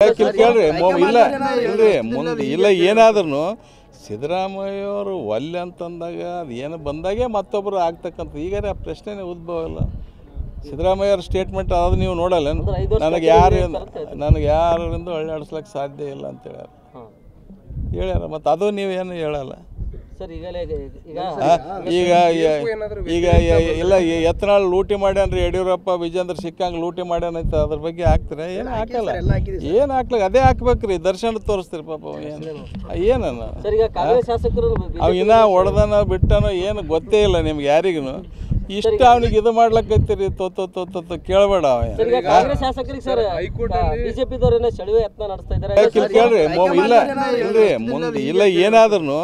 ಕೇಳ್ರಿ ಇಲ್ಲ ಇಲ್ರಿ ಮುಂದೆ ಇಲ್ಲ ಏನಾದ್ರೂ ಸಿದ್ದರಾಮಯ್ಯವರು ಒಲ್ಲೆ ಅಂತಂದಾಗ ಅದು ಏನು ಬಂದಾಗೆ ಮತ್ತೊಬ್ಬರು ಆಗ್ತಕ್ಕಂಥ ಈಗ ಆ ಪ್ರಶ್ನೆನೇ ಉದ್ಭವ ಇಲ್ಲ. ಸಿದ್ದರಾಮಯ್ಯವ್ರ ಸ್ಟೇಟ್ಮೆಂಟ್ ಅದು ನೀವು ನೋಡಲ್ಲ, ನನಗೆ ಯಾರಿಂದ ಅಳ್ಳಾಡಿಸ್ಲಿಕ್ಕೆ ಸಾಧ್ಯ ಇಲ್ಲ ಅಂತ ಹೇಳ್ಯಾರ. ಮತ್ತು ಅದು ನೀವೇನು ಹೇಳಲ್ಲ ಈಗ ಇಲ್ಲ ಯತ್ನಾಳ್ ಲೂಟಿ ಮಾಡ್ಯಾನ್ರಿ ಯಡಿಯೂರಪ್ಪ ವಿಜೇಂದ್ರ ಸಿಕ್ಕಂಗೆ ಲೂಟಿ ಮಾಡ್ಯಾನೈತ ಅದ್ರ ಬಗ್ಗೆ ಹಾಕ್ತೀರ? ಏನು ಹಾಕಲ್ಲ, ಏನು ಹಾಕ್ಲಿಕ್ಕೆ ಅದೇ ಹಾಕ್ಬೇಕ್ರಿ. ದರ್ಶನ ತೋರಿಸ್ತೀರಿ ಪಾಪ ಏನನ್ನ ಅವ ಇನ್ನ ಹೊಡೆದನೋ ಬಿಟ್ಟನೋ ಏನು ಗೊತ್ತೇ ಇಲ್ಲ ನಿಮ್ಗೆ ಯಾರಿಗೂ. ಇಷ್ಟ ಅವನಿಗೆ ಇದು ಮಾಡ್ಲಕ್ಕೈತಿರಿ ಕೇಳಬೇಡ. ಕೇಳ್ರಿ ಇಲ್ಲ ಇಲ್ರಿ ಮುಂದೆ ಇಲ್ಲ ಏನಾದ್ರೂ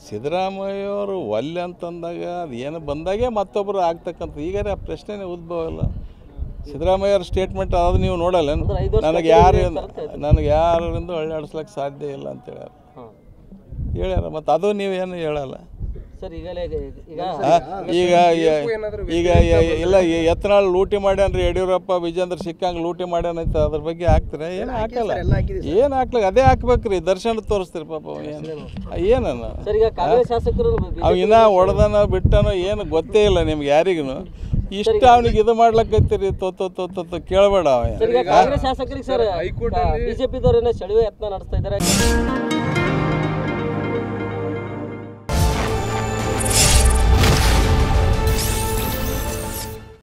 ಸಿದ್ದರಾಮಯ್ಯವರು ಒಲ್ಲೆ ಅಂತಂದಾಗ ಅದು ಏನು ಬಂದಾಗೆ ಮತ್ತೊಬ್ಬರು ಆಗ್ತಕ್ಕಂಥ ಈಗ ಆ ಪ್ರಶ್ನೆನೇ ಉದ್ಭವ ಇಲ್ಲ. ಸಿದ್ದರಾಮಯ್ಯವ್ರ ಸ್ಟೇಟ್ಮೆಂಟ್ ಅದು ನೀವು ನೋಡಲ್ಲ, ನನಗೆ ಯಾರಿಂದ ಅಳ್ಳಾಡಿಸ್ಲಿಕ್ಕೆ ಸಾಧ್ಯ ಇಲ್ಲ ಅಂತ ಹೇಳ್ಯಾರ. ಮತ್ತು ಅದು ನೀವೇನು ಹೇಳಲ್ಲ. ಈಗ ಇಲ್ಲ ಯತ್ನಾಳ್ ಲೂಟಿ ಮಾಡ್ಯಾನ್ರಿ ಯಡಿಯೂರಪ್ಪ ವಿಜೇಂದ್ರ ಸಿಕ್ಕಂಗೆ ಲೂಟಿ ಮಾಡ್ಯಾನೈತ ಅದ್ರ ಬಗ್ಗೆ ಹಾಕ್ತೀರ? ಏನು ಹಾಕಲ್ಲ, ಏನು ಹಾಕ್ಲಿಕ್ಕೆ ಅದೇ ಹಾಕ್ಬೇಕ್ರಿ. ದರ್ಶನ ತೋರಿಸ್ತೀರಿ ಪಾಪ ಏನನ್ನ ಅವ ಇನ್ನ ಹೊಡೆದನೋ ಬಿಟ್ಟನೋ ಏನು ಗೊತ್ತೇ ಇಲ್ಲ ನಿಮ್ಗೆ ಯಾರಿಗೂ. ಇಷ್ಟ ಅವನಿಗೆ ಇದು ಮಾಡ್ಲಕ್ಕೈತಿರಿ ಕೇಳಬೇಡ. ಕಾಂಗ್ರೆಸ್ ಶಾಸಕರಿಗೆ ಬಿಜೆಪಿದವರೇನೋ ಸೆಳೆಯುವ ಯತ್ನ ನಡೆಸ್ತಾ ಇದ್ದಾರೆ.